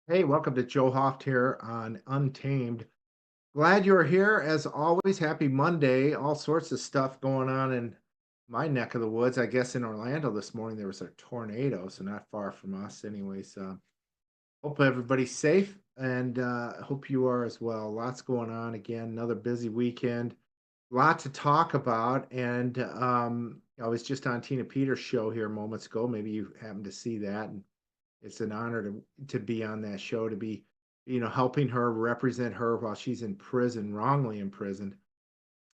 Hey, welcome to Joe Hoft here on Untamed. Glad you're here. As always, happy Monday. All sorts of stuff going on in my neck of the woods. I guess in Orlando this morning there was a tornado, so not far from us. Anyways, hope everybody's safe and hope you are as well. Lots going on. Again, another busy weekend. Lot to talk about. And I was just on Tina Peters' show here moments ago. Maybe you happened to see that. And it's an honor to be on that show, to be, helping her represent her while she's in prison, wrongly imprisoned.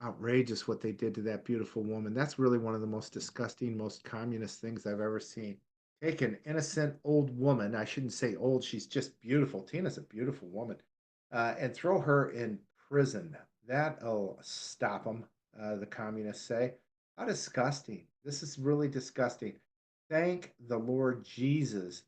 Outrageous what they did to that beautiful woman. That's really one of the most disgusting, most communist things I've ever seen. Take an innocent old woman, I shouldn't say old, she's just beautiful. Tina's a beautiful woman, and throw her in prison. That'll stop them, the communists say. How disgusting. This is really disgusting. Thank the Lord Jesus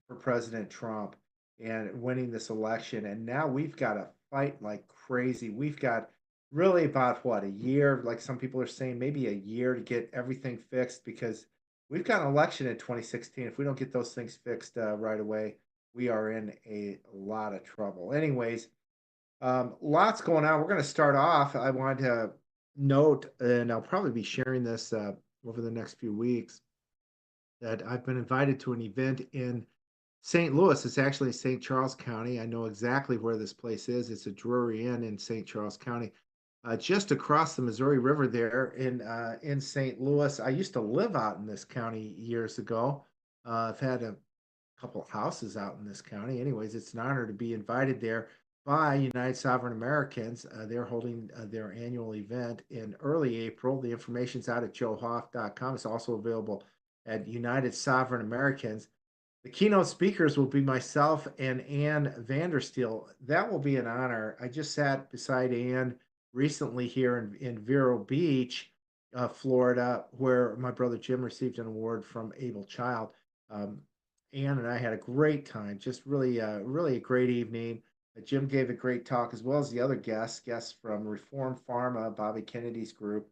for President Trump and winning this election. And now we've got to fight like crazy. We've got really about what, a year, like some people are saying, maybe a year to get everything fixed because we've got an election in 2016. If we don't get those things fixed right away, we are in a lot of trouble. Anyways, lots going on. We're going to start off. I want to note, and I'll probably be sharing this over the next few weeks, that I've been invited to an event in St. Louis. It's actually St. Charles County. I know exactly where this place is. It's a Drury Inn in St. Charles County, just across the Missouri River there in St. Louis. I used to live out in this county years ago. I've had a couple of houses out in this county. Anyways, it's an honor to be invited there by United Sovereign Americans. They're holding their annual event in early April. The information's out at joehoff.com. It's also available at United Sovereign Americans. The keynote speakers will be myself and Ann Vandersteel. That will be an honor. I just sat beside Ann recently here in Vero Beach, Florida, where my brother Jim received an award from Able Child. Um, Ann and I had a great time, just really a great evening. Jim gave a great talk, as well as the other guests from Reform Pharma, Bobby Kennedy's group,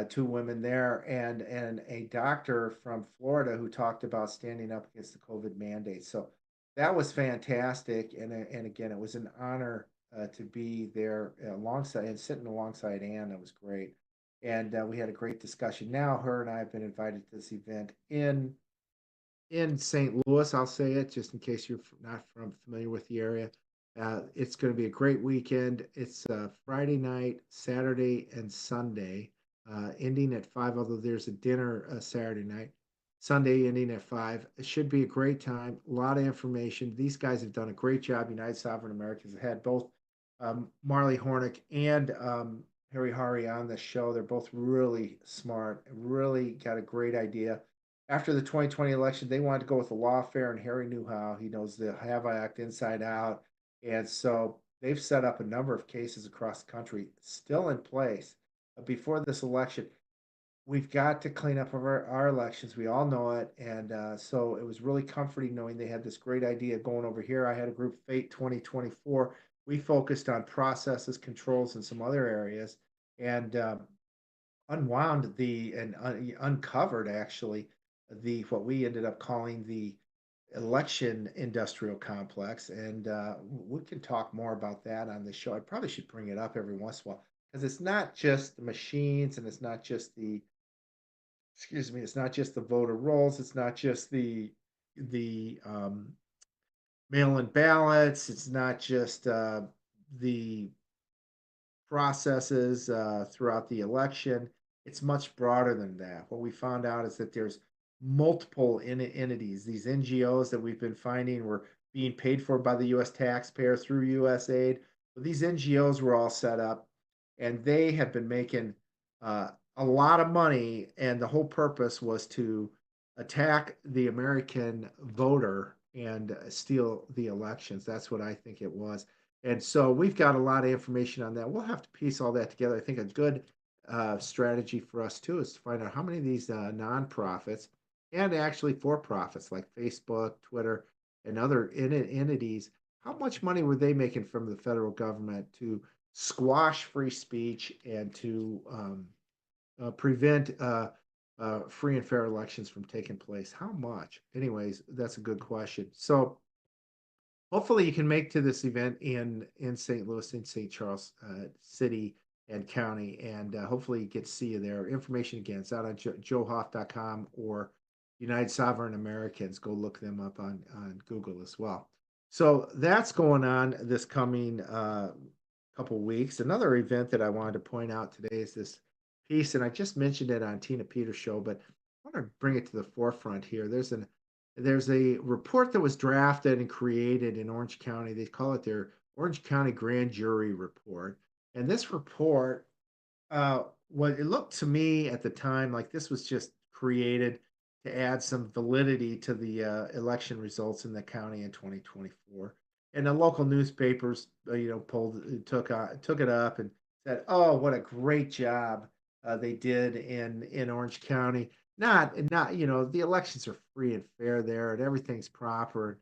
two women there, and a doctor from Florida who talked about standing up against the COVID mandate. So that was fantastic, and again, it was an honor to be there alongside and sitting alongside Ann. That was great, and we had a great discussion. Now, her and I have been invited to this event in St. Louis. I'll say it just in case you're not familiar with the area. It's going to be a great weekend. It's Friday night, Saturday, and Sunday, ending at 5, although there's a dinner Saturday night. Sunday ending at 5. It should be a great time. A lot of information. These guys have done a great job. United Sovereign Americans have had both Marley Hornick and Harry Hari on the show. They're both really smart, really got a great idea. After the 2020 election, they wanted to go with the lawfare, and Harry knew how. He knows the Have Act inside out. And so they've set up a number of cases across the country still in place before this election. We've got to clean up our elections. We all know it. And so it was really comforting knowing they had this great idea going over here. I had a group, Fate 2024. We focused on processes, controls, and some other areas, and unwound and uncovered actually the what we ended up calling the election industrial complex. And we can talk more about that on the show. I probably should bring it up every once in a while because it's not just the machines, and it's not just the, excuse me, it's not just the voter rolls, it's not just the mail-in ballots, it's not just the processes throughout the election. It's much broader than that. What we found out is that there's multiple entities. These NGOs that we've been finding were being paid for by the U.S. taxpayer through U.S. aid. But these NGOs were all set up, and they have been making a lot of money. And the whole purpose was to attack the American voter and steal the elections. That's what I think it was. And so we've got a lot of information on that. We'll have to piece all that together. I think a good strategy for us too is to find out how many of these nonprofits and actually for profits like Facebook, Twitter, and other entities, how much money were they making from the federal government to squash free speech and to prevent free and fair elections from taking place? How much? Anyways, that's a good question. So hopefully you can make to this event in St. Louis, in St. Charles City and County, and hopefully get to see you there. Information again, it's out on joehoff.com or United Sovereign Americans. Go look them up on Google as well. So that's going on this coming couple weeks. Another event that I wanted to point out today is this piece, and I just mentioned it on Tina Peters' show, but I want to bring it to the forefront here. There's a report that was drafted and created in Orange County. They call it their Orange County Grand Jury Report. And this report, what it looked to me at the time like this was just created to add some validity to the election results in the county in 2024. And the local newspapers, took it up and said, "Oh, what a great job they did in Orange County." Not the elections are free and fair there, and everything's proper.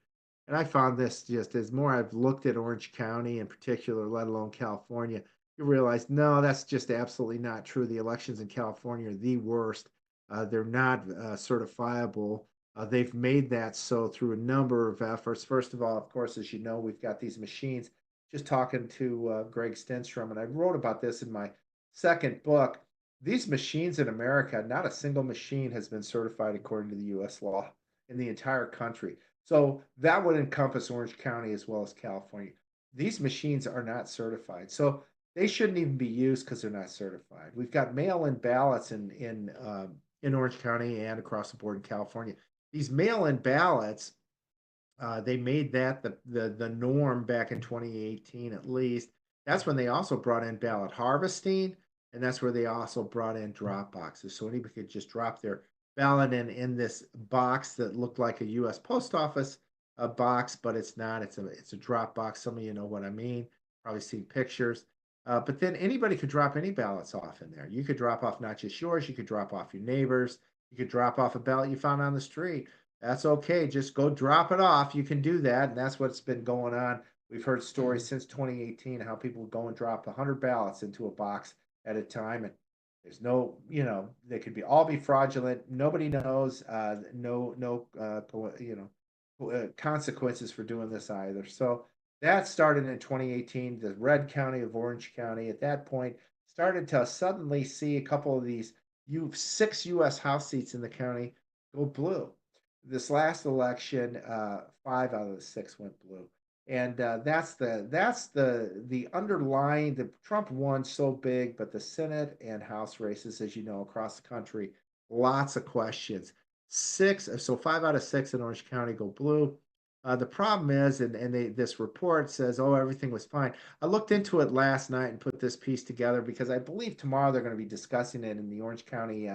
And I found this just as more I've looked at Orange County in particular, let alone California, you realize no, that's just absolutely not true. The elections in California are the worst. They're not certifiable. They've made that so through a number of efforts. First of all, of course, as you know, we've got these machines. Just talking to Greg Stenstrom, and I wrote about this in my second book. These machines in America, not a single machine has been certified according to the U.S. law in the entire country. So that would encompass Orange County as well as California. These machines are not certified. So they shouldn't even be used because they're not certified. We've got mail-in ballots in Orange County and across the board in California. These mail-in ballots, they made that the norm back in 2018 at least. That's when they also brought in ballot harvesting, and that's where they also brought in drop boxes. So anybody could just drop their ballot in this box that looked like a U.S. Post Office box, but it's not. It's a drop box. Some of you know what I mean. Probably seen pictures. But then anybody could drop any ballots off in there. You could drop off not just yours, you could drop off your neighbors, you could drop off a ballot you found on the street. That's okay. Just go drop it off. You can do that. And that's what's been going on. We've heard stories since 2018 how people would go and drop 100 ballots into a box at a time. And there's no, they could be all be fraudulent. Nobody knows, consequences for doing this either. So that started in 2018. The red county of Orange County at that point started to suddenly see a couple of these six U.S. House seats in the county go blue. This last election, five out of the six went blue, and that's the underlying. The Trump won so big, but the Senate and House races, as you know, across the country, lots of questions. So five out of six in Orange County go blue. The problem is, this report says, oh, everything was fine. I looked into it last night and put this piece together because I believe tomorrow they're going to be discussing it in the Orange County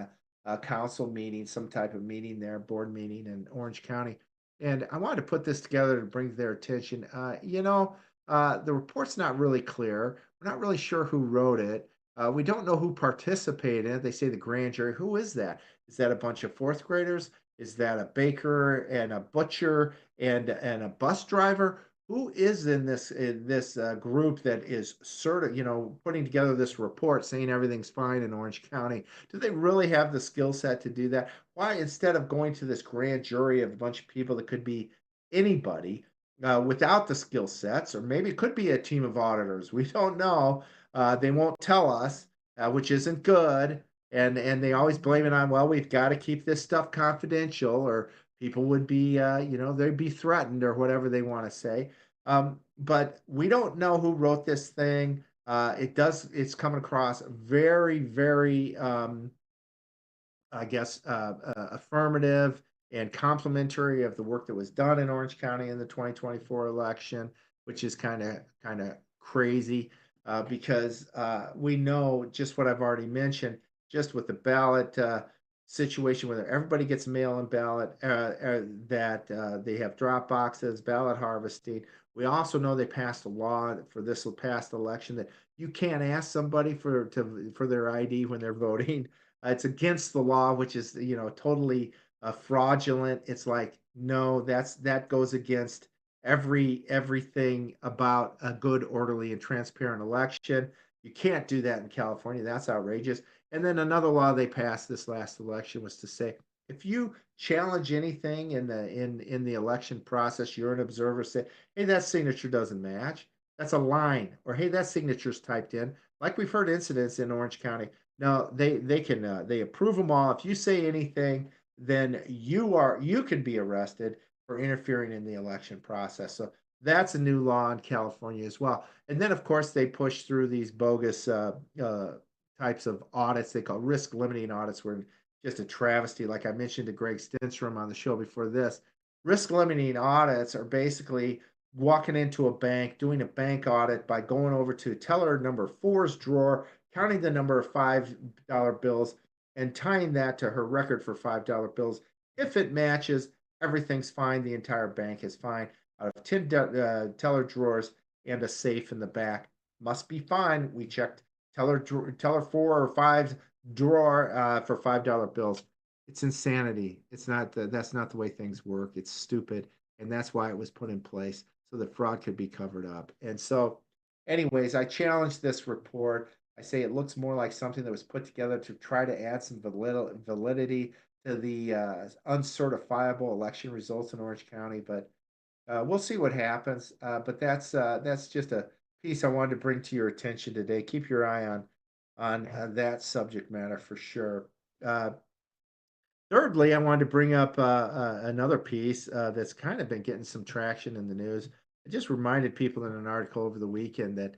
council meeting, some type of meeting there, board meeting in Orange County. And I wanted to put this together to bring to their attention. The report's not really clear. We're not really sure who wrote it. We don't know who participated in it. They say the grand jury. Who is that? Is that a bunch of fourth graders? Is that a baker and a butcher and a bus driver? Who is in this group that is putting together this report saying everything's fine in Orange County? Do they really have the skill set to do that? Why, instead of going to this grand jury of a bunch of people that could be anybody without the skill sets, or maybe it could be a team of auditors. We don't know. They won't tell us, which isn't good. And they always blame it on, well, we've got to keep this stuff confidential, or people would be, they'd be threatened, or whatever they want to say. But we don't know who wrote this thing. It's coming across very, very, I guess, affirmative and complimentary of the work that was done in Orange County in the 2024 election, which is kind of crazy because we know just what I've already mentioned, just with the ballot situation, whether everybody gets a mail-in ballot, that they have drop boxes, ballot harvesting. We also know they passed a law for this past election that you can't ask somebody for their ID when they're voting. It's against the law, which is totally fraudulent. It's like no, that goes against everything about a good, orderly, and transparent election. You can't do that in California. That's outrageous. And then another law they passed this last election was to say If you challenge anything in the election process, you're an observer, say, "Hey, that signature doesn't match. That's a line," or "Hey, that signature's typed in." Like we've heard incidents in Orange County. No, they can they approve them all. If you say anything, then you can be arrested for interfering in the election process. So that's a new law in California as well. And then, of course, they push through these bogus types of audits they call risk limiting audits, where just a travesty. Like I mentioned to Greg Stenstrom on the show before this, risk limiting audits are basically walking into a bank, doing a bank audit by going over to teller number four's drawer, counting the number of $5 bills, and tying that to her record for $5 bills. If it matches, everything's fine. The entire bank is fine. Out of 10 teller drawers and a safe in the back, must be fine. We checked teller 4 or 5 drawer for $5 bills. It's insanity. That's not the way things work. It's stupid, and that's why it was put in place so that fraud could be covered up. And so, anyways, I challenge this report. I say it looks more like something that was put together to try to add some validity to the uncertifiable election results in Orange County, but we'll see what happens. But that's just a piece I wanted to bring to your attention today. Keep your eye on that subject matter for sure. Uh, Thirdly, I wanted to bring up another piece that's kind of been getting some traction in the news. I just reminded people in an article over the weekend that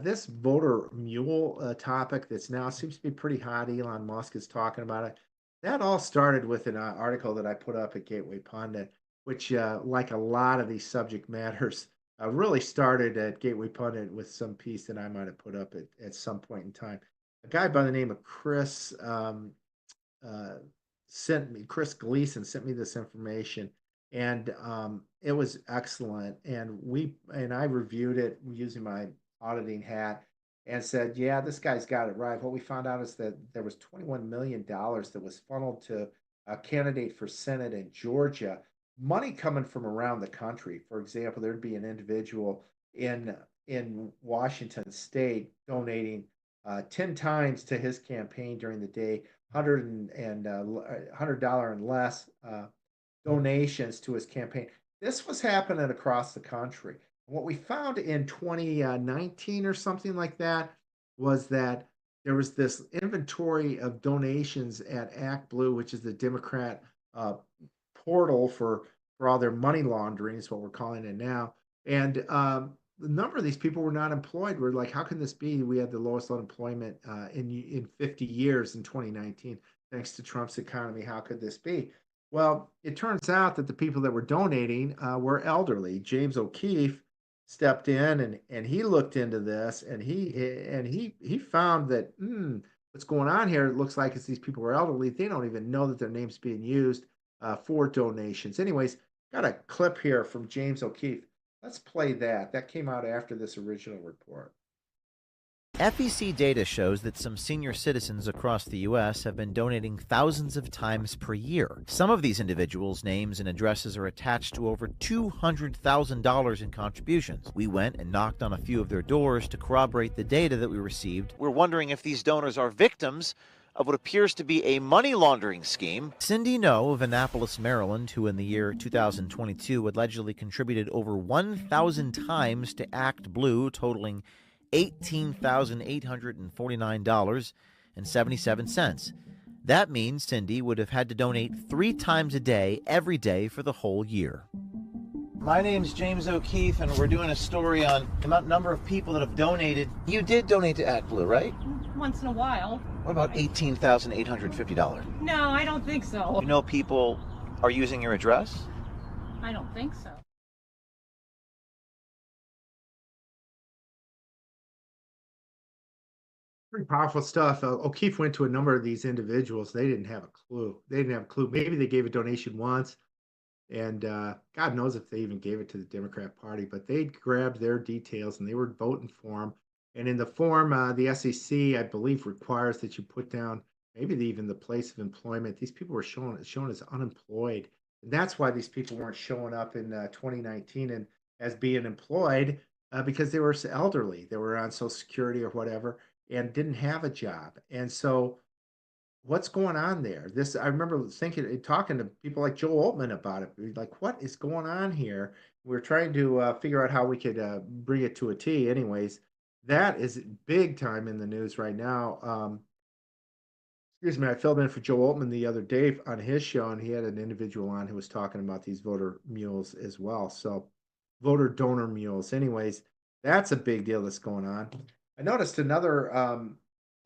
this voter mule topic that's now seems to be pretty hot. Elon Musk is talking about it. That all started with an article that I put up at Gateway Pundit, which, like a lot of these subject matters, really started at Gateway Pundit with some piece that I might have put up at some point in time. A guy by the name of Chris uh, Chris Gleason sent me this information, and it was excellent. And I reviewed it using my auditing hat and said, yeah, this guy's got it right. What we found out is that there was $21 million that was funneled to a candidate for Senate in Georgia, money coming from around the country. For example, there'd be an individual in Washington State donating 10 times to his campaign during the day, $100 and less donations to his campaign. This was happening across the country. What we found in 2019 or something like that was that there was this inventory of donations at Act Blue, which is the Democrat uh, portal for all their money laundering, is what we're calling it now. And the number of these people were not employed. We're like, how can this be? We had the lowest unemployment in 50 years in 2019, thanks to Trump's economy. How could this be? Well, it turns out that the people that were donating were elderly. James O'Keefe stepped in and he looked into this and he found that what's going on here. It looks like it's these people are elderly. They don't even know that their name's being used for donations. Anyways, got a clip here from James O'Keefe. Let's play that. That came out after this original report. FEC data shows that some senior citizens across the U.S. have been donating thousands of times per year. Some of these individuals' names and addresses are attached to over $200,000 in contributions. We went and knocked on a few of their doors to corroborate the data that we received. We're wondering if these donors are victims of what appears to be a money laundering scheme. Cindy No of Annapolis, Maryland, who in the year 2022 allegedly contributed over 1,000 times to Act Blue, totaling $18,849.77. That means Cindy would have had to donate 3 times a day, every day, for the whole year. My name's James O'Keefe, and we're doing a story on the number of people that have donated. You did donate to ActBlue, right? Once in a while. What about $18,850? No, I don't think so. You know people are using your address? I don't think so. Pretty powerful stuff. O'Keefe went to a number of these individuals. They didn't have a clue. They didn't have a clue. Maybe they gave a donation once, and God knows if they even gave it to the Democrat Party, but they grabbed their details and they were voting for them. And in the form, the SEC, I believe, requires that you put down maybe even the place of employment. These people were shown as unemployed. And that's why these people weren't showing up in 2019 and as being employed because they were elderly. They were on Social Security or whatever and didn't have a job. And so what's going on there? This I remember thinking, talking to people like Joe Altman about it. Like, what is going on here? We're trying to figure out how we could bring it to a T. Anyways, that is big time in the news right now. Excuse me, I filled in for Joe Altman the other day on his show, and he had an individual on who was talking about these voter mules as well. So, voter donor mules. Anyways, that's a big deal that's going on. I noticed another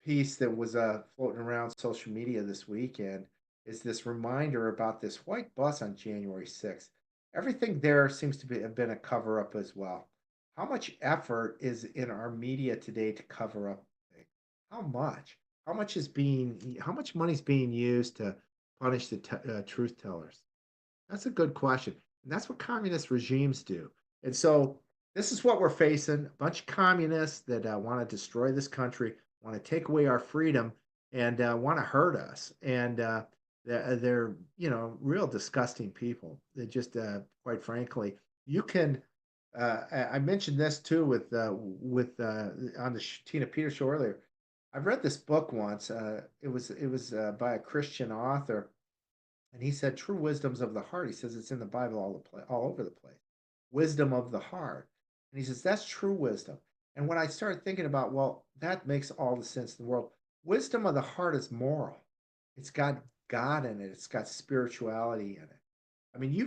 piece that was floating around social media this weekend is this reminder about this white bus on January 6th. Everything there seems to have been a cover up as well. How much effort is in our media today to cover up things? How much? How much money is being used to punish the truth tellers? That's a good question. And that's what communist regimes do. And so this is what we're facing, a bunch of communists that want to destroy this country, want to take away our freedom, and want to hurt us. And they're, real disgusting people. They just, quite frankly, you can. I mentioned this too with on the Tina Peters show earlier. I've read this book once. It was by a Christian author, and he said true wisdoms of the heart. He says it's in the Bible all over the place. Wisdom of the heart, and he says that's true wisdom. And when I started thinking about, well, that makes all the sense in the world. Wisdom of the heart is moral. It's got God in it. It's got spirituality in it. I mean, you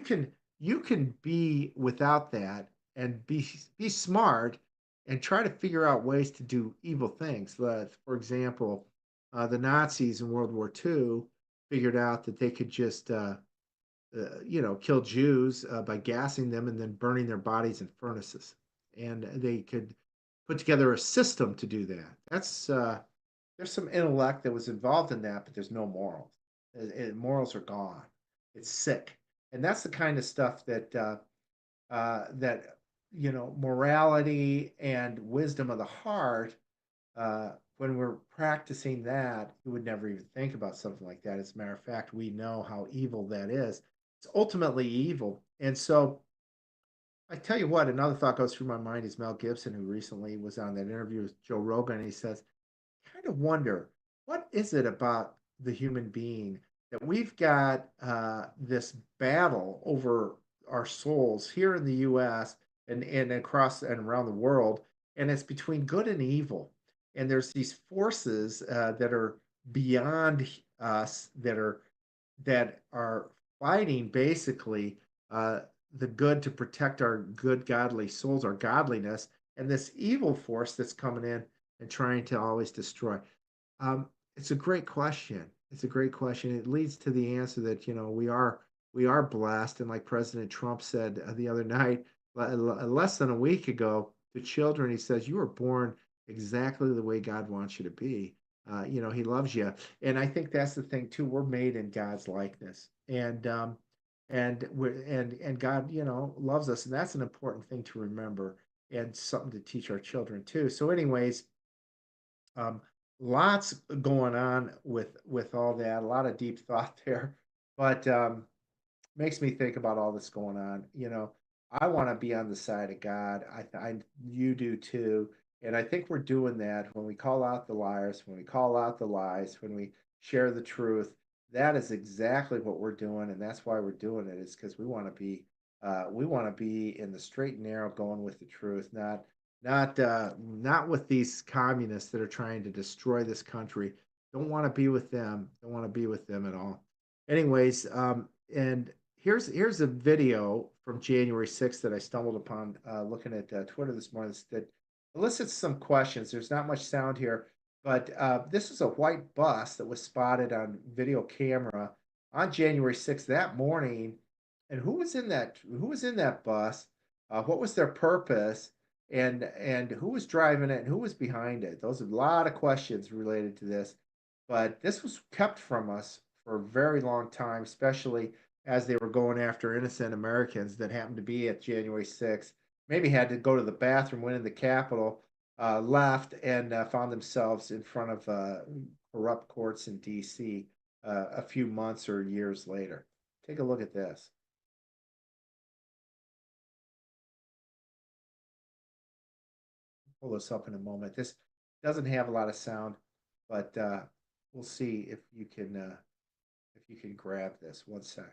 can be without that and be smart and try to figure out ways to do evil things. For example, the Nazis in World War II figured out that they could just kill Jews by gassing them and then burning their bodies in furnaces, and they could put together a system to do that. That's There's some intellect that was involved in that, but there's no morals. Morals are gone. It's sick, and that's the kind of stuff that morality and wisdom of the heart. When we're practicing that, we would never even think about something like that. As a matter of fact, we know how evil that is. It's ultimately evil, and so I tell you what. Another thought goes through my mind is Mel Gibson, who recently was on that interview with Joe Rogan. And he says, kind of wonder what is it about the human being that we've got this battle over our souls here in the U.S. and across and around the world, and it's between good and evil, and there's these forces that are beyond us that are fighting basically uh, the good to protect our good godly souls, our godliness, and this evil force that's coming in and trying to always destroy. Um, it's a great question. It's a great question. It leads to the answer that we are blessed, and like President Trump said the other night, less than a week ago, to children, he says, "You were born exactly the way God wants you to be." He loves you, and I think that's the thing too. We're made in God's likeness, and God, loves us, and that's an important thing to remember and something to teach our children too. So, anyways, um, lots going on with all that. A lot of deep thought there, but makes me think about all this going on. I want to be on the side of God. You do too, and I think we're doing that when we call out the liars, when we call out the lies, when we share the truth. That is exactly what we're doing, and that's why we're doing it. Is because we want to be in the straight and narrow, going with the truth, not with these communists that are trying to destroy this country. Don't want to be with them. Don't want to be with them at all. Anyways, and here's a video from January 6th that I stumbled upon looking at Twitter this morning that elicits some questions. There's not much sound here, but this is a white bus that was spotted on video camera on January 6th that morning. And who was in that? Who was in that bus? What was their purpose? And who was driving it? And who was behind it? Those are a lot of questions related to this, but this was kept from us for a very long time, especially as they were going after innocent Americans that happened to be at January 6th, maybe had to go to the bathroom, went in the Capitol, left, and found themselves in front of corrupt courts in D.C. A few months or years later. Take a look at this. Pull this up in a moment. This doesn't have a lot of sound, but we'll see if you can grab this. One sec.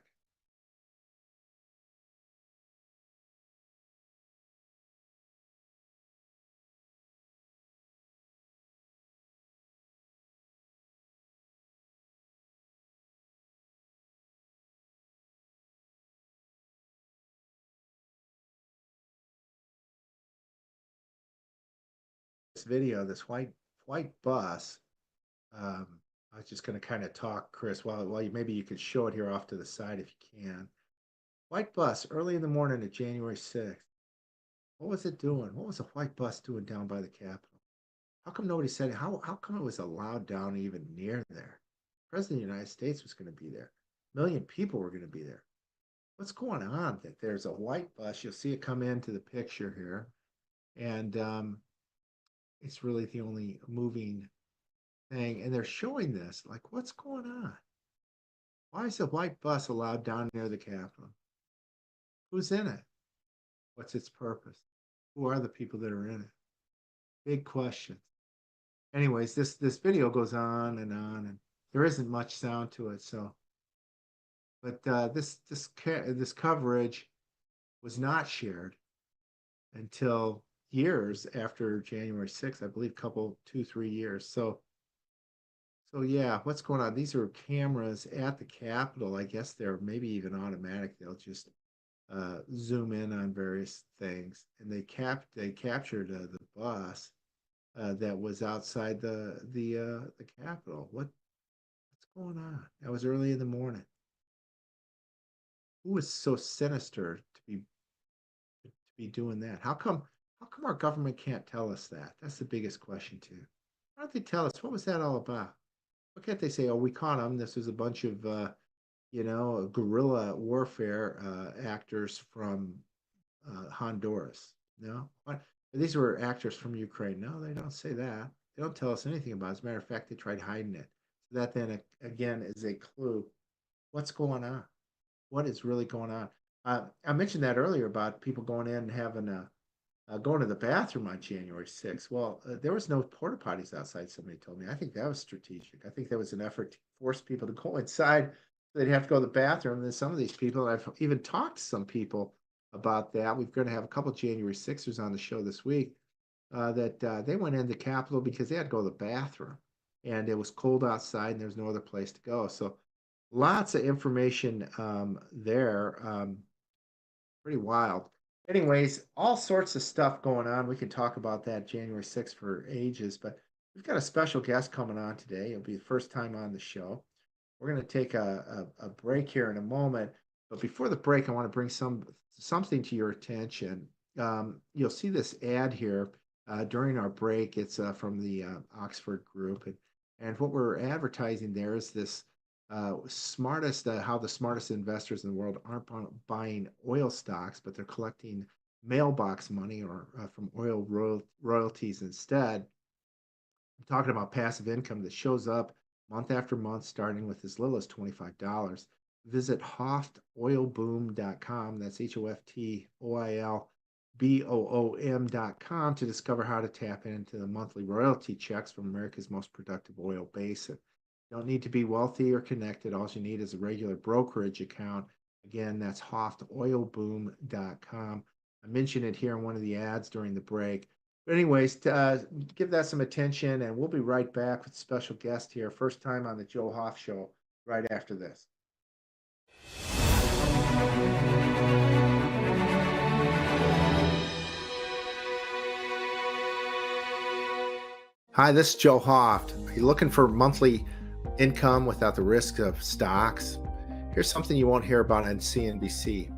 This video, this white bus. Um, I was just going to kind of talk, Chris, while maybe you could show it here off to the side if you can. White bus early in the morning of January 6th. What was it doing? What was the white bus doing down by the Capitol? How come nobody said it? How come it was allowed down even near there? The President of the United States was going to be there. A million people were going to be there. What's going on? That there's a white bus. You'll see it come into the picture here, and it's really the only moving thing. And they're showing this. Like, what's going on? Why is the white bus allowed down near the Capitol? Who's in it? What's its purpose? Who are the people that are in it? Big questions. Anyways, this video goes on, and there isn't much sound to it. So, but this coverage was not shared until years after January 6th, I believe, 2-3 years. So yeah, what's going on? These are cameras at the Capitol. I guess they're maybe even automatic. They'll just zoom in on various things, and they captured the bus that was outside the Capitol. What's going on? That was early in the morning. Who was so sinister to be doing that? How come our government can't tell us that? That's the biggest question too. Why don't they tell us what was that all about? Why can't they say, "Oh, we caught them. This was a bunch of guerrilla warfare actors from Honduras"? No, what? These were actors from Ukraine. No, they don't say that. They don't tell us anything about it. As a matter of fact, they tried hiding it. So that then again is a clue. What's going on? What is really going on? I mentioned that earlier about people going in and having going to the bathroom on January 6th. Well, there was no porta potties outside, somebody told me. I think that was strategic. I think that was an effort to force people to go inside. They'd have to go to the bathroom. And then some of these people, I've even talked to some people about that. We're going to have a couple of January 6ers on the show this week that they went in the Capitol because they had to go to the bathroom. And it was cold outside and there was no other place to go. So lots of information there. Pretty wild. Anyways, all sorts of stuff going on. We can talk about that January 6th for ages, but we've got a special guest coming on today. It'll be the first time on the show. We're going to take a break here in a moment, but before the break, I want to bring something to your attention. You'll see this ad here during our break. It's from the Oxford Group, and what we're advertising there is this how the smartest investors in the world aren't buying oil stocks, but they're collecting mailbox money or from oil royalties instead. I'm talking about passive income that shows up month after month, starting with as little as $25. Visit hoftoilboom.com. That's HOFTOILBOOM.com to discover how to tap into the monthly royalty checks from America's most productive oil basin. You don't need to be wealthy or connected. All you need is a regular brokerage account. Again, that's hoftoilboom.com. I mentioned it here in one of the ads during the break. But anyways, give that some attention, and we'll be right back with a special guest here. First time on the Joe Hoff Show right after this. Hi, this is Joe Hoff. Are you looking for monthly income without the risk of stocks? Here's something you won't hear about on CNBC.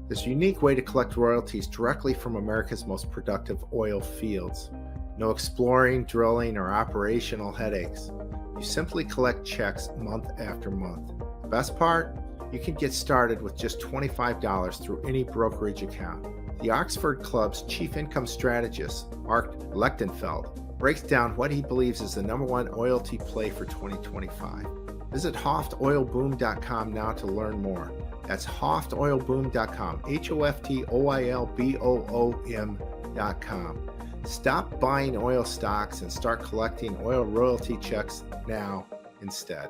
There's a unique way to collect royalties directly from America's most productive oil fields. No exploring, drilling, or operational headaches. You simply collect checks month after month. The best part? You can get started with just $25 through any brokerage account. The Oxford Club's chief income strategist, Mark Lechtenfeld, breaks down what he believes is the #1 royalty play for 2025. Visit hoftoilboom.com now to learn more. That's hoftoilboom.com, HOFTOILBOOM.com. Stop buying oil stocks and start collecting oil royalty checks now. instead.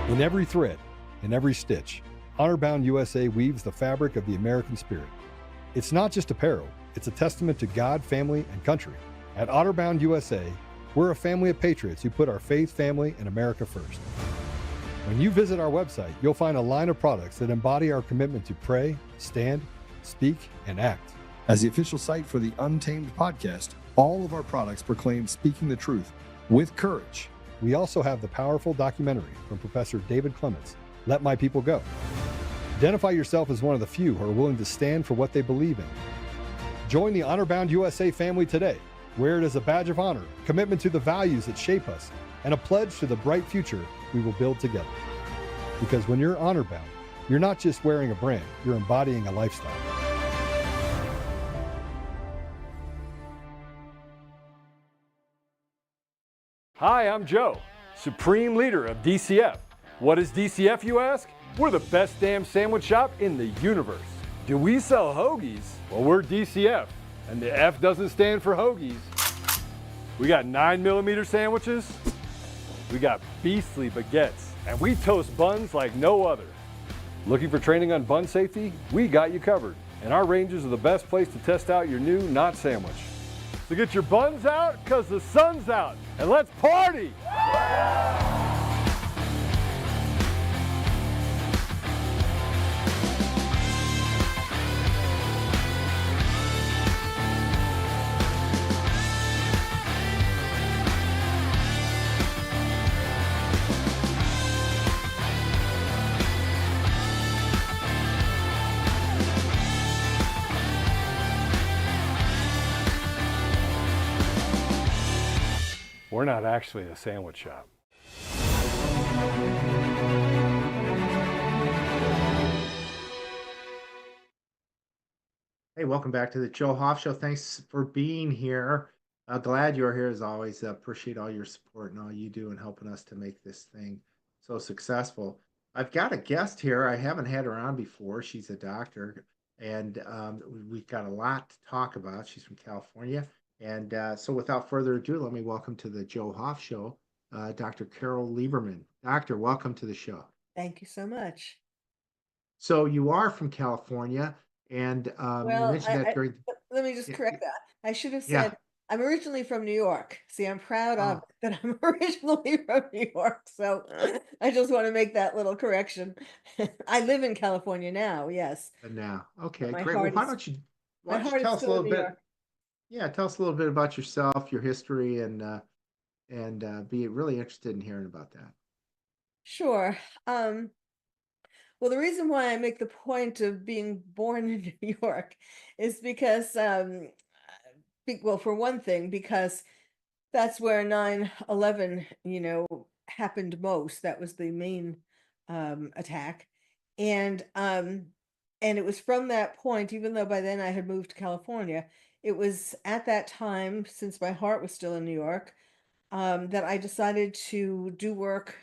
In every thread, in every stitch, Honor-Bound USA weaves the fabric of the American spirit. It's not just apparel, it's a testament to God, family, and country. At Honor-Bound USA, we're a family of patriots who put our faith, family, and America first. When you visit our website, you'll find a line of products that embody our commitment to pray, stand, speak, and act. As the official site for the Untamed podcast, all of our products proclaim speaking the truth with courage. We also have the powerful documentary from Professor David Clements, Let My People Go. Identify yourself as one of the few who are willing to stand for what they believe in. Join the Honor-Bound USA family today. Wear it as a badge of honor, commitment to the values that shape us, and a pledge to the bright future we will build together. Because when you're honor-bound, you're not just wearing a brand, you're embodying a lifestyle. Hi, I'm Joe, Supreme Leader of DCF. What is DCF, you ask? We're the best damn sandwich shop in the universe. Do we sell hoagies? Well, we're DCF, and the F doesn't stand for hoagies. We got 9mm sandwiches, we got beastly baguettes, and we toast buns like no other. Looking for training on bun safety? We got you covered, and our ranges are the best place to test out your new not sandwich. So get your buns out, cause the sun's out, and let's party! We're not actually a sandwich shop. Hey, welcome back to the Joe Hoff Show. Thanks for being here. Glad you're here as always. Appreciate all your support and all you do in helping us to make this thing so successful. I've got a guest here. I haven't had her on before. She's a doctor, and we've got a lot to talk about. She's from California. And so without further ado, let me welcome to the Joe Hoff Show, Dr. Carol Lieberman. Doctor, welcome to the show. Thank you so much. So you are from California, and you Well, mentioned that during. let me just Yeah, correct that. I should have yeah, said I'm originally from New York. See, I'm proud of oh, it that I'm originally from New York. So I just want to make that little correction. I live in California now, yes, and now, but okay, great. Well, why my don't you heart is tell us a still in little New bit? York. Yeah, tell us a little bit about yourself, your history, and be really interested in hearing about that. Sure. Well, the reason why I make the point of being born in New York is because, well, for one thing, because that's where 9/11, happened most. That was the main attack. And and it was from that point, even though by then I had moved to California, it was at that time, since my heart was still in New York, that I decided to do work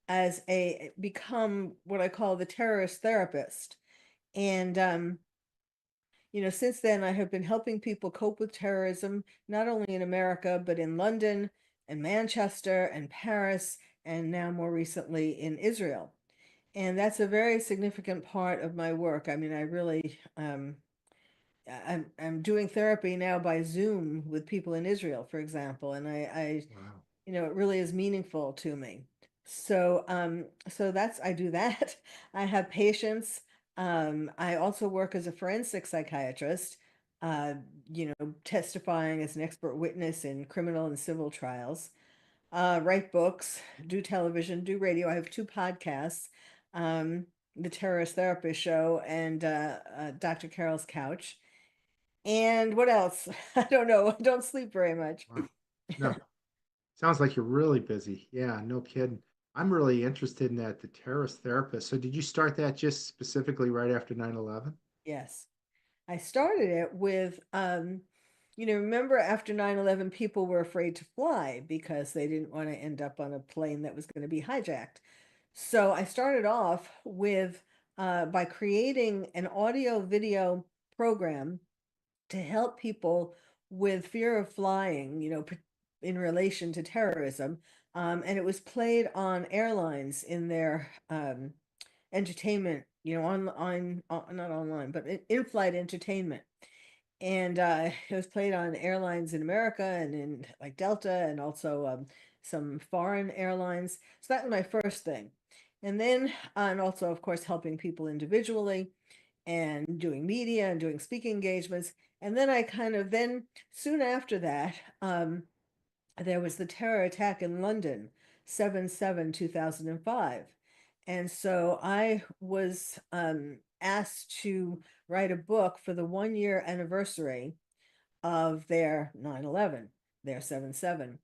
as become what I call the terrorist therapist. And since then, I have been helping people cope with terrorism, not only in America, but in London and Manchester and Paris, and now more recently in Israel. And that's a very significant part of my work. I mean, I really, I'm doing therapy now by Zoom with people in Israel, for example, and Wow. it really is meaningful to me. So I do that. I have patients. I also work as a forensic psychiatrist, uh, testifying as an expert witness in criminal and civil trials, write books, do television, do radio. I have two podcasts, um, the Terrorist Therapist Show and Dr. Carol's Couch. And what else? I don't know. I don't sleep very much. Wow. No, sounds like you're really busy. Yeah, no kidding. I'm really interested in that, the terrorist therapist. So did you start that just specifically right after 9/11? Yes. I started it with, remember after 9/11, people were afraid to fly because they didn't want to end up on a plane that was going to be hijacked. So I started off with, by creating an audio video program to help people with fear of flying, in relation to terrorism. And it was played on airlines in their entertainment, not online, but in-flight entertainment. And it was played on airlines in America and in like Delta and also some foreign airlines. So that was my first thing. And then, and also, of course, helping people individually and doing media and doing speaking engagements. And then then soon after that, there was the terror attack in London, 7/7/2005. And so I was asked to write a book for the 1 year anniversary of their 9/11, their 7/7.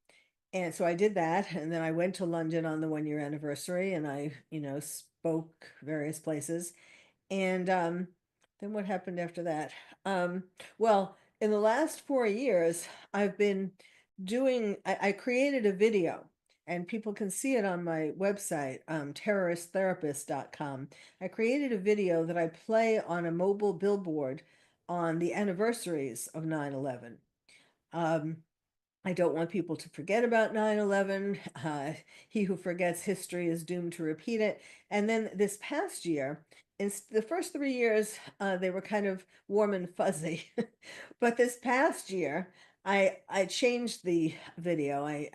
And so I did that. And then I went to London on the 1 year anniversary and I, spoke various places. And then what happened after that? Well, in the last 4 years, I've been I created a video and people can see it on my website, terroristtherapist.com. I created a video that I play on a mobile billboard on the anniversaries of 9/11. Um, I don't want people to forget about 9/11. He who forgets history is doomed to repeat it. And then this past year, in the first 3 years, they were kind of warm and fuzzy. But this past year, I changed the video. I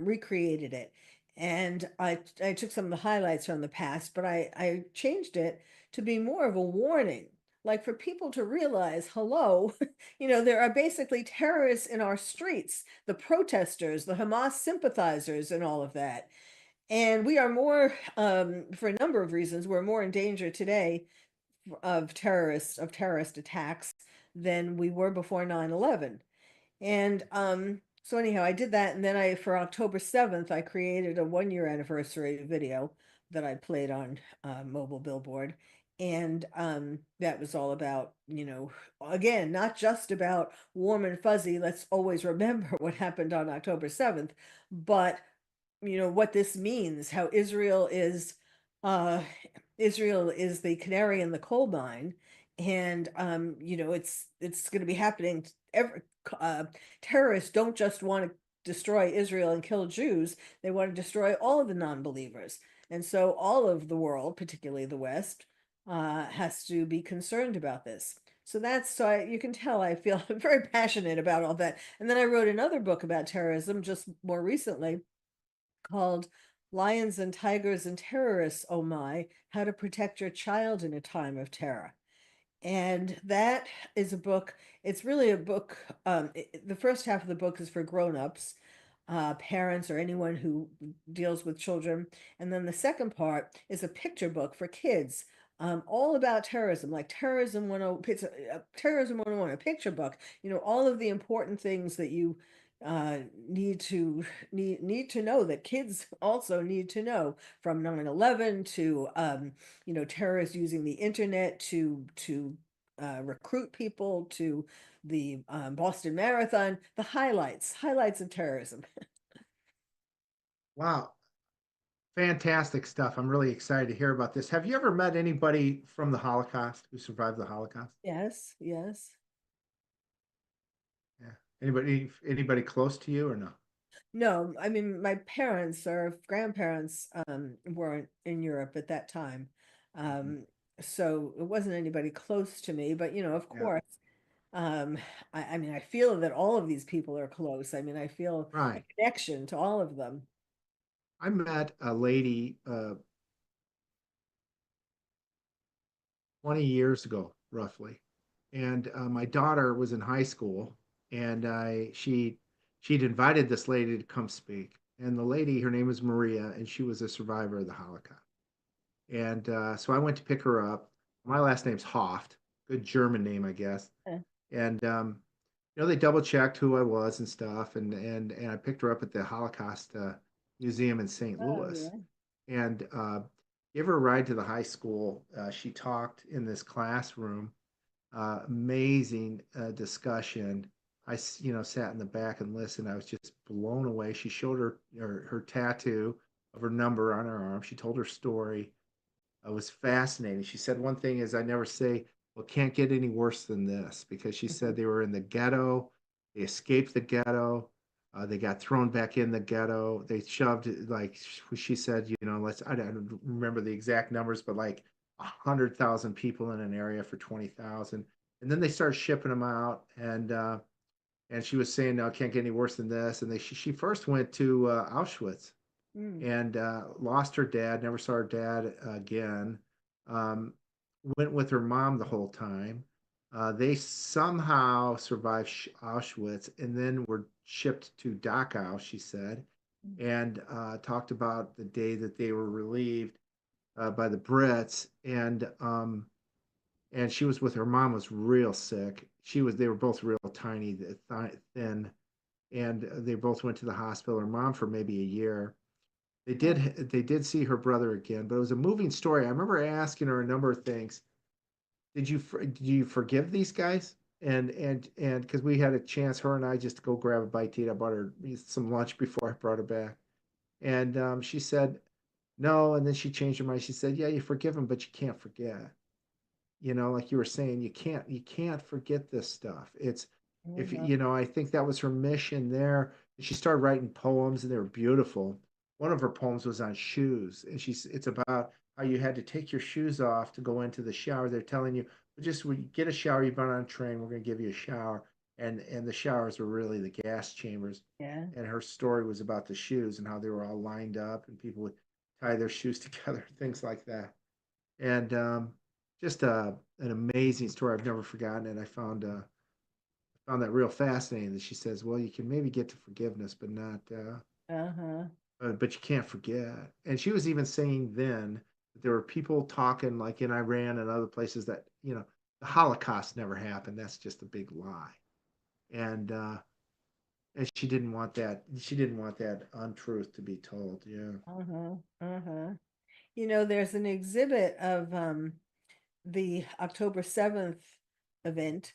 recreated it, and I took some of the highlights from the past, but I changed it to be more of a warning, like for people to realize, hello, there are basically terrorists in our streets, the protesters, the Hamas sympathizers, and all of that. And we are more, for a number of reasons, we're more in danger today of terrorist attacks than we were before 9/11. And so anyhow, I did that, and then for October 7th, I created a 1 year anniversary video that I played on mobile billboard. And that was all about, again, not just about warm and fuzzy, let's always remember what happened on October 7th, but what this means, how uh Israel is the canary in the coal mine. And it's going to be happening ever. uh Terrorists don't just want to destroy Israel and kill Jews, they want to destroy all of the non-believers. And so all of the world, particularly the West, has to be concerned about this. So you can tell I feel very passionate about all that. And then I wrote another book about terrorism just more recently, called Lions and Tigers and Terrorists, Oh My, How to Protect Your Child in a Time of Terror. And that is a book, it's really a book. The first half of the book is for grown-ups, parents, or anyone who deals with children. And then the second part is a picture book for kids, all about terrorism, like Terrorism 101, a picture book, all of the important things that you uh, need to know, that kids also need to know, from 9/11 to terrorists using the internet to recruit people, to the Boston Marathon, the highlights of terrorism. Wow, fantastic stuff. I'm really excited to hear about this. Have you ever met anybody from the Holocaust who survived the Holocaust? Yes, yes. Yeah. Anybody close to you or no? No, I mean, my parents or grandparents weren't in Europe at that time. Mhm. Um, so it wasn't anybody close to me, but of Yeah. course, um, I mean, I feel that all of these people are close. I mean, I feel a Right. connection to all of them. I met a lady 20 years ago, roughly. And my daughter was in high school, and she'd invited this lady to come speak. And the lady, her name was Maria, and she was a survivor of the Holocaust. And so I went to pick her up. My last name's Hoft, good German name, I guess. Uh, And they double checked who I was and stuff, and I picked her up at the Holocaust Museum in St. Oh, Louis, yeah. and gave her a ride to the high school. She talked in this classroom, amazing discussion. Sat in the back and listened. I was just blown away. She showed her tattoo of her number on her arm. She told her story. It was fascinating. She said one thing is, I never say, well, it can't get any worse than this, because she said Mhm. they were in the ghetto, they escaped the ghetto. They got thrown back in the ghetto. They shoved, like she said, let's, I don't remember the exact numbers, but like 100,000 people in an area for 20,000. And then they started shipping them out. And she was saying, no, it can't get any worse than this. And she first went to Auschwitz Mm. and lost her dad, never saw her dad again. Um, Went with her mom the whole time. They somehow survived Auschwitz and then were shipped to Dachau, she said, and talked about the day that they were relieved by the Brits. And she was with her mom was real sick. They were both real tiny, thin, and they both went to the hospital. Her mom for maybe a year. They did see her brother again, but it was a moving story. I remember asking her a number of things. Did you forgive these guys? And because we had a chance, her and I, just to go grab a bite to eat. I bought her some lunch before I brought her back, and she said no. And then she changed her mind. She said, "Yeah, you forgive them, but you can't forget." Like you were saying, you can't forget this stuff. It's if Mhm. I think that was her mission there. She started writing poems and they were beautiful. One of her poems was on shoes, and it's about how you had to take your shoes off to go into the shower. They're telling you, just when you get a shower, you've been on a train, we're going to give you a shower. And the showers were really the gas chambers. Yeah. And her story was about the shoes and how they were all lined up and people would tie their shoes together, things like that. And just an amazing story. I've never forgotten it. I found that real fascinating. That she says, "Well, you can maybe get to forgiveness, but not, Uh-huh. but you can't forget." And she was even saying then that there were people talking like in Iran and other places that the Holocaust never happened. That's just a big lie. And and she didn't want that. She didn't want that untruth to be told. Yeah. Uh-huh. Uh-huh. There's an exhibit of the October 7th event,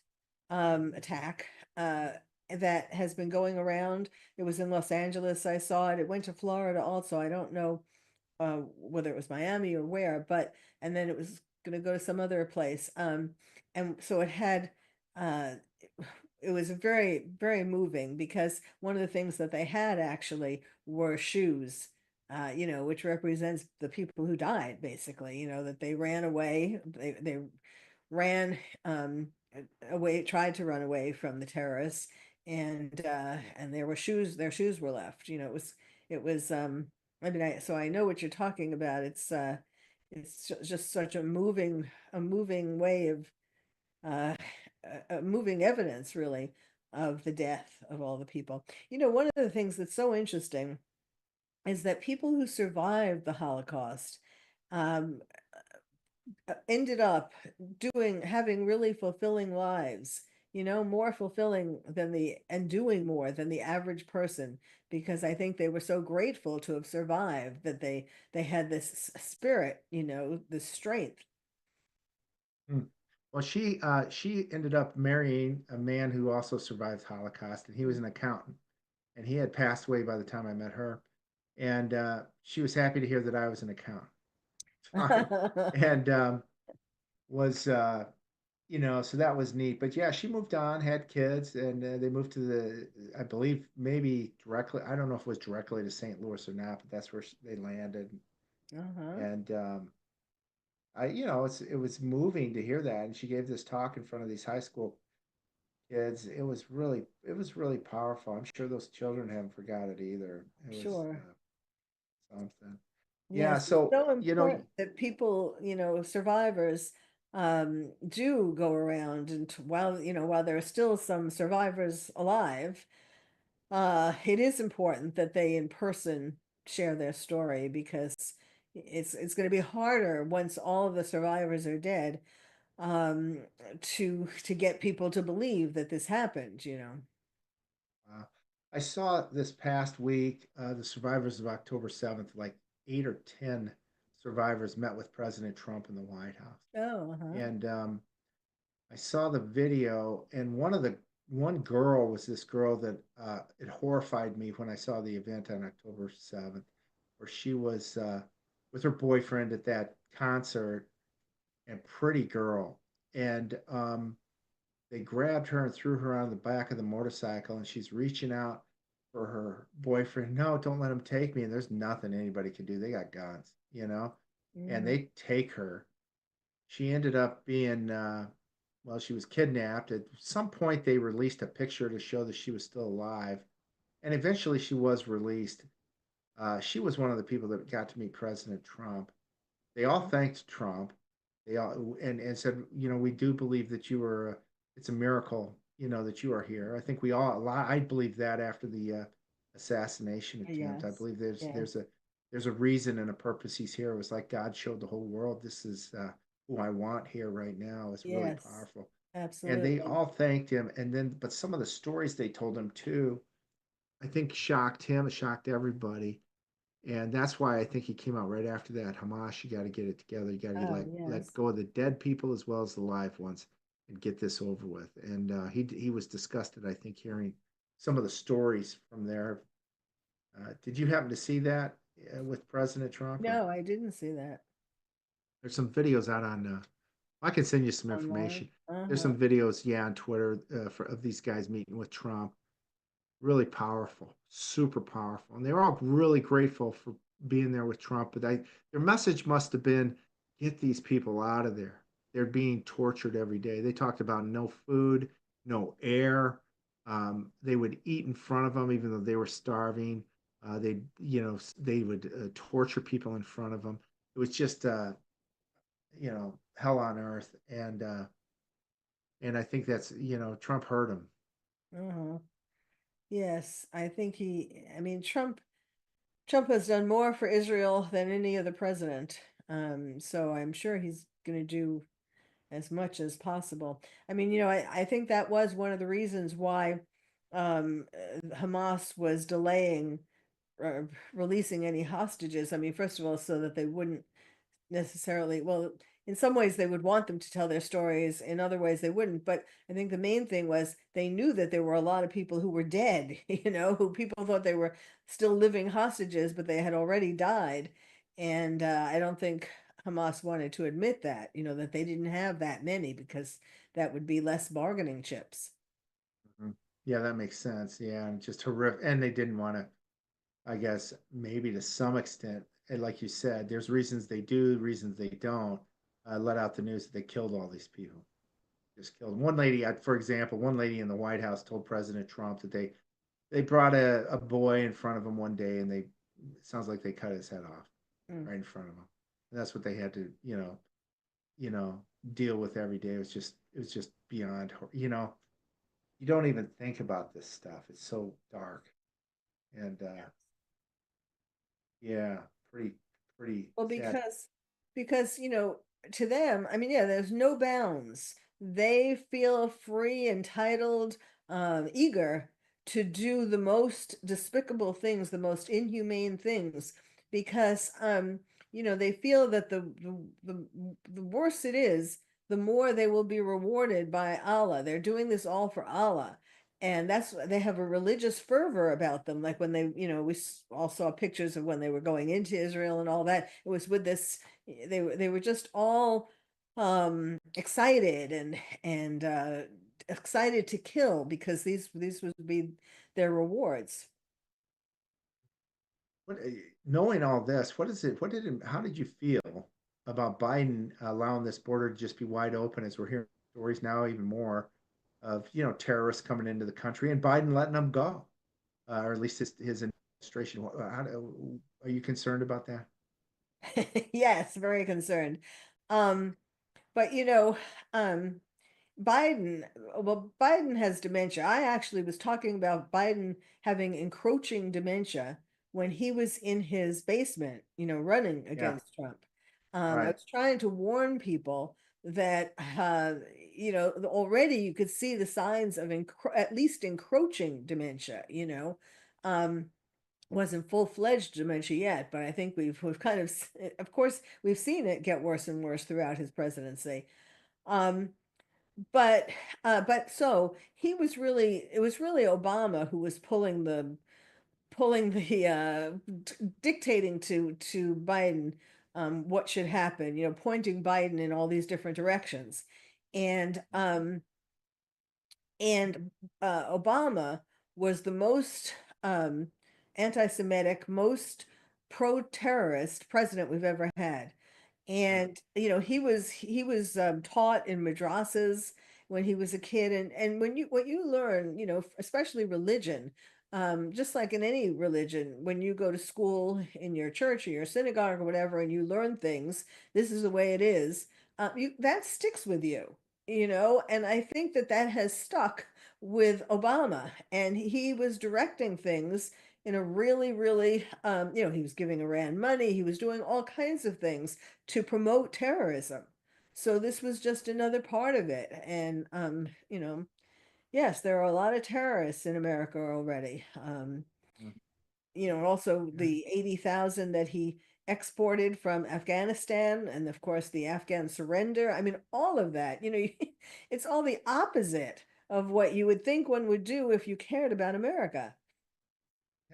attack, that has been going around. It was in Los Angeles. I saw it. It went to Florida also. I don't know whether it was Miami or where, but and then it was going to go to some other place. And so it had, uh, it was very, very moving because one of the things that they had actually were shoes, which represents the people who died, basically, that they ran away. They ran away, tried to run away from the terrorists, and their shoes were left. It was I mean, I know what you're talking about. It's just such a moving way of uh, moving evidence, really, of the death of all the people. One of the things that's so interesting is that people who survived the Holocaust um, ended up having really fulfilling lives, more fulfilling and doing more than the average person, because I think they were so grateful to have survived that they had this spirit, this strength. Hmm. Well, she ended up marrying a man who also survived Holocaust, and he was an accountant, and he had passed away by the time I met her, and she was happy to hear that I was an accountant. Fine, and was so that was neat. But yeah, she moved on, had kids, and they moved to I believe maybe directly. I don't know if it was directly to St. Louis or not, but that's where they landed. Uh-huh. And it was moving to hear that. And she gave this talk in front of these high school kids. It was really powerful. I'm sure those children haven't forgot it either. It was Sure. something. Yeah. Yes, it's So so important that people, survivors, do go around, and while there are still some survivors alive, it is important that they in person share their story, because it's going to be harder once all of the survivors are dead, um, to get people to believe that this happened. Uh, I saw this past week the survivors of October 7th, like 8 or 10 survivors met with President Trump in the White House. Oh, uh-huh. And I saw the video, and one girl was this girl that it horrified me when I saw the event on October 7th, where she was with her boyfriend at that concert, and pretty girl. And they grabbed her and threw her on the back of the motorcycle, and she's reaching out for her boyfriend, no, don't let them take me. And there's nothing anybody can do. They got guns, and Mhm. they take her. She ended up being, well, she was kidnapped. At some point, they released a picture to show that she was still alive. And eventually, she was released. She was one of the people that got to meet President Trump. They all thanked Trump. They all and said, we do believe that you were. It's a miracle, that you are here. I think we all. I believe that after the assassination attempt. I Yes. believe there's Yes. there's a there's a reason and a purpose he's here. It was like God showed the whole world, this is who I want here right now. It's really Yes. powerful. And they Absolutely. all thanked him. And then, but some of the stories they told him too, I think shocked him, shocked everybody. And that's why I think he came out right after that. Hamas, you got to get it together. You got to Oh, let yes. go of the dead people as well as the live ones, and get this over with. And he was disgusted, I think, hearing some of the stories from there. Did you happen to see that with President Trump? Or No, I didn't see that there's some videos out on. I can send you some online. information. There's Uh-huh. some videos, yeah, on Twitter of these guys meeting with Trump. Really powerful, super powerful. And they were all really grateful for being there with Trump. But their message must have been, get these people out of there. They're being tortured every day. They talked about no food, no air. They would eat in front of them, even though they were starving. They would torture people in front of them. It was just, hell on earth. And I think that's, Trump heard him. Uh-huh. Yes, I think I mean, Trump has done more for Israel than any other president. So I'm sure he's going to do as much as possible. I mean, I think that was one of the reasons why Hamas was delaying uh, releasing any hostages. I mean, first of all, so that they wouldn't necessarily, well, in some ways they would want them to tell their stories, in other ways they wouldn't. But I think the main thing was they knew that there were a lot of people who were dead, who people thought they were still living hostages, but they had already died. And I don't think Hamas wanted to admit that, that they didn't have that many because that would be less bargaining chips. Mhm. Yeah, that makes sense. Yeah, and just horrific. And they didn't want to, I guess, maybe to some extent, and like you said, there's reasons they do, reasons they don't. Let out the news that they killed all these people. Just killed one lady. For example, one lady in the White House told President Trump that they brought a boy in front of him one day, and it sounds like they cut his head off Mm. right in front of him. And that's what they had to, you know, deal with every day. It was just beyond, you don't even think about this stuff. It's so dark. And yeah, pretty Well, sad. because to them, I mean, yeah, there's no bounds. They feel free, entitled, eager to do the most despicable things, the most inhumane things, because they feel that the worse it is, the more they will be rewarded by Allah. They're doing this all for Allah. And they have a religious fervor about them. Like when we all saw pictures of when they were going into Israel and all that. It was with this, they were just all excited and excited to kill because these would be their rewards. What, knowing all this, what is it? How did you feel about Biden allowing this border to just be wide open, as we're hearing stories now even more of, terrorists coming into the country, and Biden letting them go, or at least his administration? Are you concerned about that? Yes, very concerned. Um, but Biden, well, Biden has dementia. I actually was talking about Biden having encroaching dementia when he was in his basement, running Yeah, against Trump. I right. was trying to warn people that, already you could see the signs of at least encroaching dementia, um, wasn't full-fledged dementia yet, but I think we've kind of course, we've seen it get worse and worse throughout his presidency. Um, but so it was really Obama who was pulling the dictating to Biden what should happen, pointing Biden in all these different directions. And and Obama was the most anti-Semitic, most pro-terrorist president we've ever had. And he was taught in madrasas when he was a kid, and when you what you learn, especially religion, just like in any religion, when you go to school in your church or your synagogue or whatever, and you learn things, this is the way it is. That sticks with you, and I think that that has stuck with Obama, and he was directing things in a really, really, he was giving Iran money, he was doing all kinds of things to promote terrorism. So this was just another part of it. And, yes, there are a lot of terrorists in America already. Mm. Also Yeah, the 80,000 that he exported from Afghanistan, and of course the Afghan surrender. I mean, all of that, it's all the opposite of what you would think one would do if you cared about America.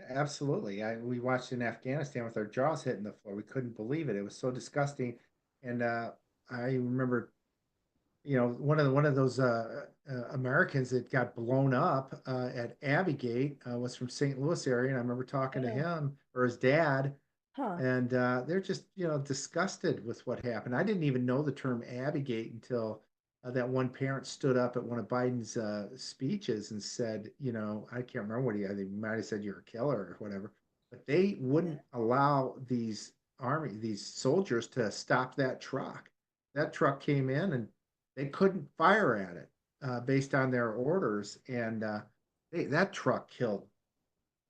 absolutely. We watched in Afghanistan with our jaws hitting the floor. We couldn't believe it. It was so disgusting. And I remember, one of those Americans that got blown up at Abbey Gate was from St. Louis area, and I remember talking to Oh, him or his dad, huh. and they're just disgusted with what happened. I didn't even know the term Abigate until that one parent stood up at one of Biden's speeches and said, I can't remember what they might have said you're a killer or whatever, but they Yeah. wouldn't allow these soldiers to stop that truck. That truck came in and they couldn't fire at it based on their orders, and that truck killed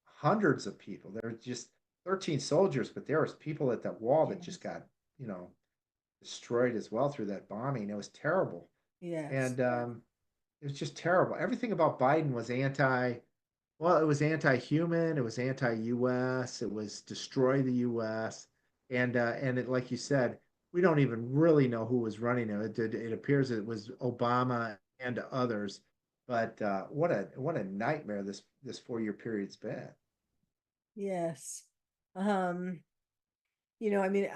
hundreds of people. There were just 13 soldiers, but there was people at that wall that just Yes. got, you know, destroyed as well through that bombing. It was terrible. Yes. And it was just terrible. Everything about Biden was well, it was anti-human, it was anti-US, it was destroy the US. And it, like you said, we don't even really know who was running it. It appears it was Obama and others. But what a nightmare this 4 year period's been. Yes. Um, I mean,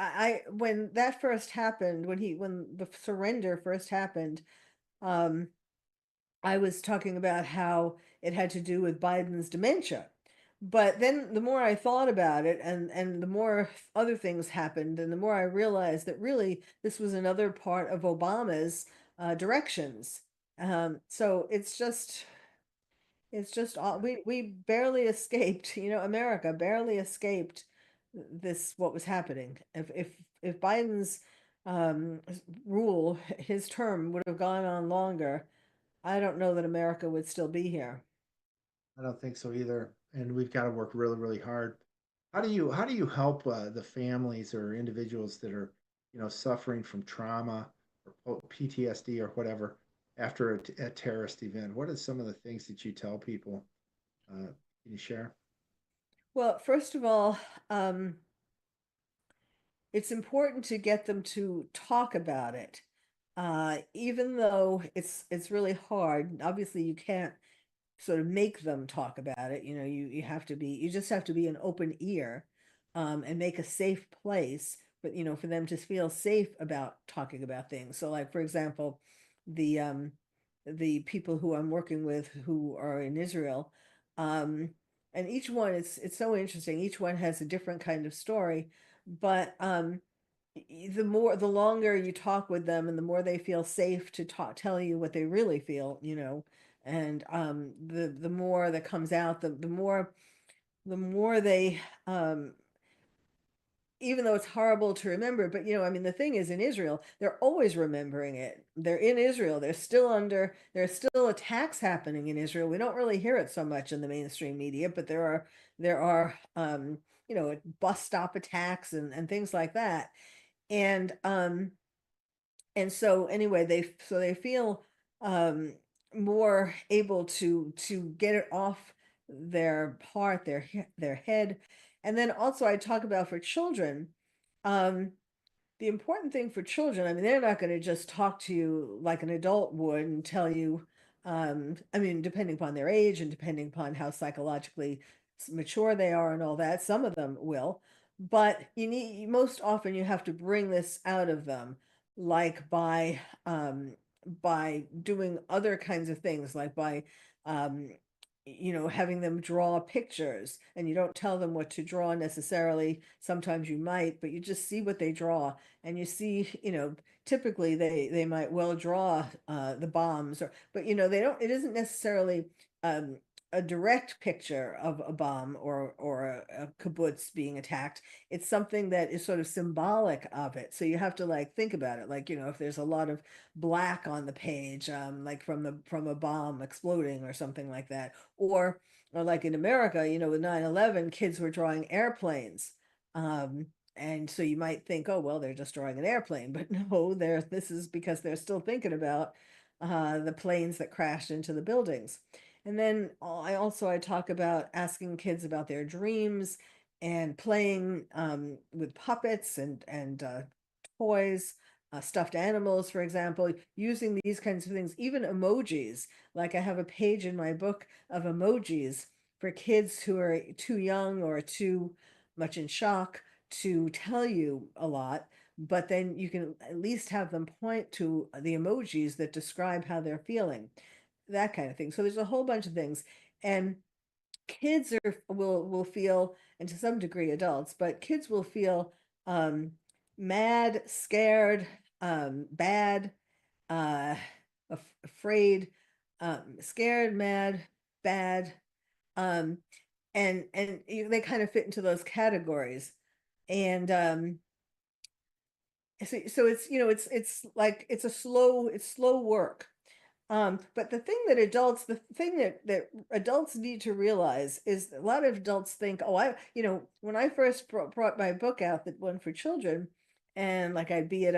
when that first happened, when the surrender first happened, um, I was talking about how it had to do with Biden's dementia. But then the more I thought about it, and the more other things happened, and the more I realized that really this was another part of Obama's directions. So it's just all we barely escaped, America barely escaped this what was happening. If Biden's rule, his term would have gone on longer, I don't know that America would still be here. I don't think so either. And we've got to work really, really hard. How do you help the families or individuals that are, suffering from trauma or PTSD or whatever after a terrorist event? What are some of the things that you tell people? Can you share? Well, first of all, um, it's important to get them to talk about it. Even though it's really hard. Obviously, you can't sort of make them talk about it. You just have to be an open ear, and make a safe place, but for them to feel safe about talking about things. So, like, for example, the um, the people who I'm working with who are in Israel, um, and each one, it's so interesting. Each one has a different kind of story, but the longer you talk with them and the more they feel safe to tell you what they really feel, and the more that comes out, the more they, even though it's horrible to remember, but I mean, the thing is, in Israel, they're always remembering it. They're in Israel. There's still attacks happening in Israel. We don't really hear it so much in the mainstream media, but there are bus stop attacks and things like that. And so anyway, they feel um more able to get it off their head. And then also I talk about for children, um the important thing for children, I mean, they're not going to just talk to you like an adult would and tell you, I mean, depending upon their age and depending upon how psychologically mature they are and all that, some of them will, but most often you have to bring this out of them, like by doing other kinds of things, like by um, having them draw pictures, and you don't tell them what to draw necessarily. Sometimes you might, but you just see what they draw, and you see, typically they might well draw the bombs, but they don't. It isn't necessarily um, a direct picture of a bomb or a kibbutz being attacked. It's something that is sort of symbolic of it. So you have to like think about it, like if there's a lot of black on the page, like from a bomb exploding or something like that, or like in America, with 9/11, kids were drawing airplanes. Um, and so you might think, oh, well, they're just drawing an airplane, but no, this is because they're still thinking about the planes that crashed into the buildings. And then I talk about asking kids about their dreams and playing with puppets and toys, stuffed animals, for example, using these kinds of things, even emojis. Like I have a page in my book of emojis for kids who are too young or too much in shock to tell you a lot, but then you can at least have them point to the emojis that describe how they're feeling, that kind of thing. So there's a whole bunch of things. And kids will feel, and to some degree adults, but kids will feel um mad, scared, bad, uh afraid, scared, mad, bad, um they kind of fit into those categories. And so it's like it's slow work. But the thing that adults need to realize is a lot of adults think, oh, when I first brought my book out, that one for children, and like I'd be at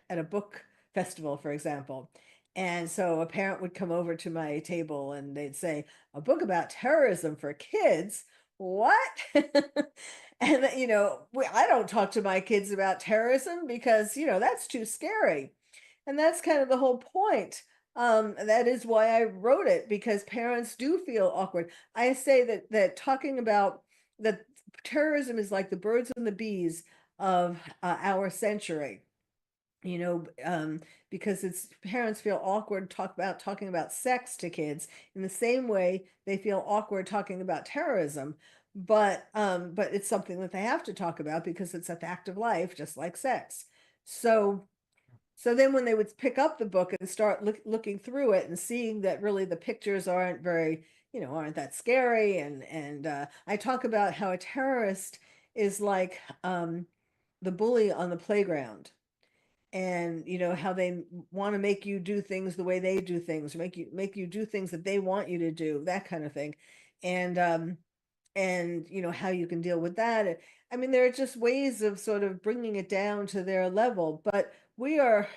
a book festival, for example. And so a parent would come over to my table and they'd say, a book about terrorism for kids? What? And I don't talk to my kids about terrorism because, that's too scary. And that's kind of the whole point. That is why I wrote it, because parents do feel awkward. I say that talking about that terrorism is like the birds and the bees of our century, you know, um, because it's parents feel awkward talking about sex to kids in the same way they feel awkward talking about terrorism. But it's something that they have to talk about because it's a fact of life, just like sex. So so then when they would pick up the book and start looking through it and seeing that really the pictures aren't very, aren't that scary. And I talk about how a terrorist is like the bully on the playground, and how they want to make you do things the way they do things, or make you do things that they want you to do, that kind of thing. And how you can deal with that. I mean, there are just ways of sort of bringing it down to their level, but we are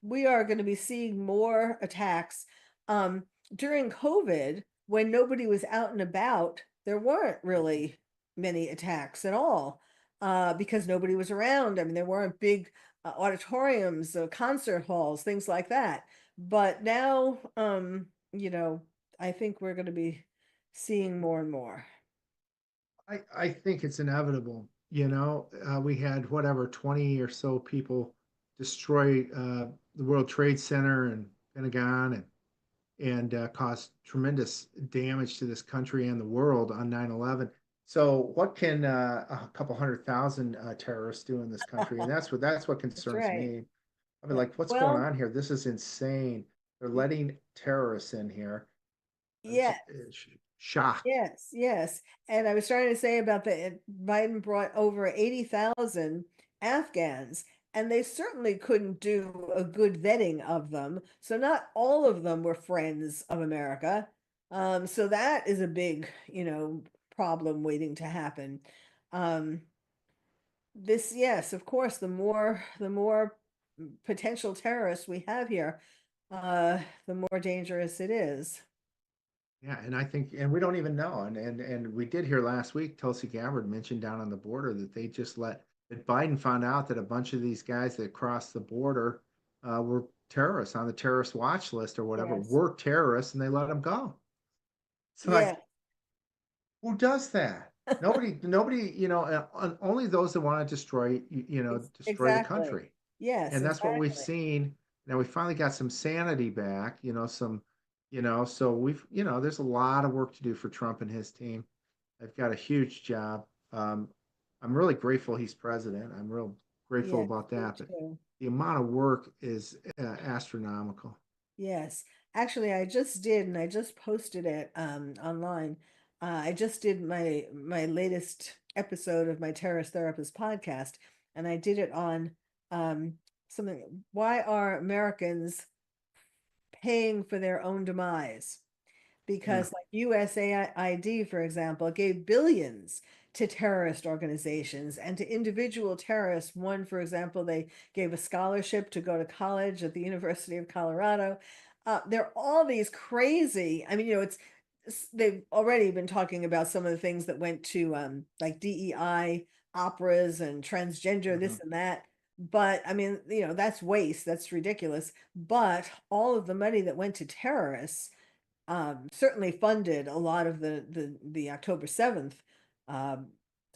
going to be seeing more attacks. Um, During COVID, when nobody was out and about, there weren't really many attacks at all, because nobody was around. I mean, there weren't big auditoriums, concert halls, things like that. But now, I think we're going to be seeing more and more. I think it's inevitable. We had whatever 20 or so people destroy the World Trade Center and Pentagon and caused tremendous damage to this country and the world on 9/11. So what can a couple 100,000 terrorists do in this country? And that's what That's concerns right. me. I mean, Yeah. like, what's going Well, on here? This is insane. They're y- letting terrorists in here. yeah. Shocked. Yes, yes. And I was trying to say about Biden brought over 80,000 Afghans, and they certainly couldn't do a good vetting of them. So not all of them were friends of America. So that is a big, problem waiting to happen. Um, yes, of course, the more potential terrorists we have here, the more dangerous it is. Yeah, and I think, and we don't even know. And we did hear last week, Tulsi Gabbard mentioned down on the border that they just that Biden found out that a bunch of these guys that crossed the border were terrorists on the terrorist watch list or whatever, Yes. were terrorists, and they let them go. So Yeah. like, who does that? Nobody, only those that want to destroy the Exactly. country. Yes, And that's what we've exactly. seen. Now we finally got some sanity back, some So there's a lot of work to do for Trump and his team. They've got a huge job. Um, I'm really grateful he's president. I'm real grateful Yes, about me that. But too. the amount of work is astronomical. Yes. Actually, I just did, and I just posted it online. I just did my latest episode of my Terrorist Therapist podcast, and I did it on um something. Why are Americans paying for their own demise? Yeah. Because like USAID, for example, gave billions to terrorist organizations and to individual terrorists. One, for example, they gave a scholarship to go to college at the University of Colorado. There are all these crazy, I mean, they've already been talking about some of the things that went to like DEI operas and transgender, Mhm. this and that. But I mean, that's waste, that's ridiculous. But all of the money that went to terrorists certainly funded a lot of the October 7th um,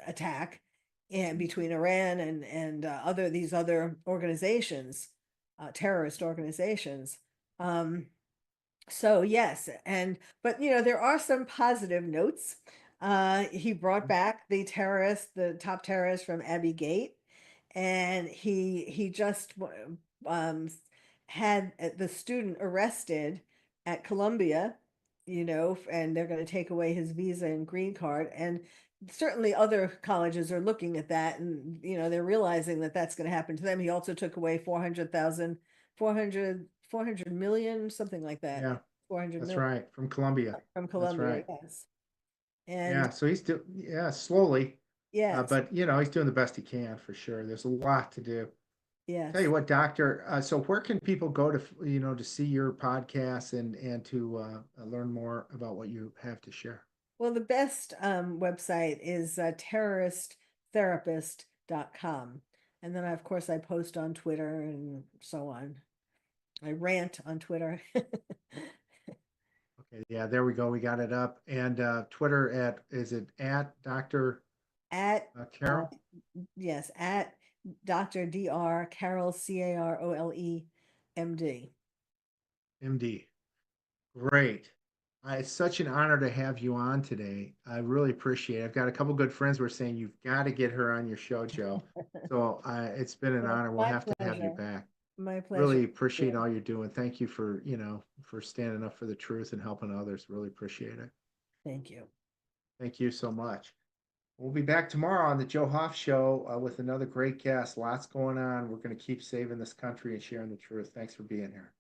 attack and between Iran and these other organizations, terrorist organizations. Um, so yes, but there are some positive notes. He brought back the top terrorist from Abbey Gate, and he just um, had the student arrested at Columbia, and they're going to take away his visa and green card. And certainly other colleges are looking at that, and they're realizing that that's going to happen to them. He also took away 400,000, 400 million, something like that. Yeah, 400 that's million right. From Columbia. from That's Columbia, right. yes. And Yeah. So he's still, yeah, slowly, yes, but he's doing the best he can for sure. There's a lot to do. Tell yes. you what, Doctor. So where can people go to, to see your podcast and to learn more about what you have to share? Well, the best website is terroristtherapist.com. And then, of course, I post on Twitter and so on. I rant on Twitter. Okay, yeah, there we go. We got it up. And Twitter is it at Dr. At, uh, Carol? yes, at Dr. Dr. Carol, Carole, MD. MD. Great. It's such an honor to have you on today. I really appreciate it. I've got a couple good friends who are saying you've got to get her on your show, Joe. So it's been an Well, honor. We'll my have to have you pleasure. back. My pleasure. Really appreciate all you're doing. Thank you for, for standing up for the truth and helping others. Really appreciate it. Thank you. Thank you so much. We'll be back tomorrow on the Joe Hoff Show with another great guest. Lots going on. We're going to keep saving this country and sharing the truth. Thanks for being here.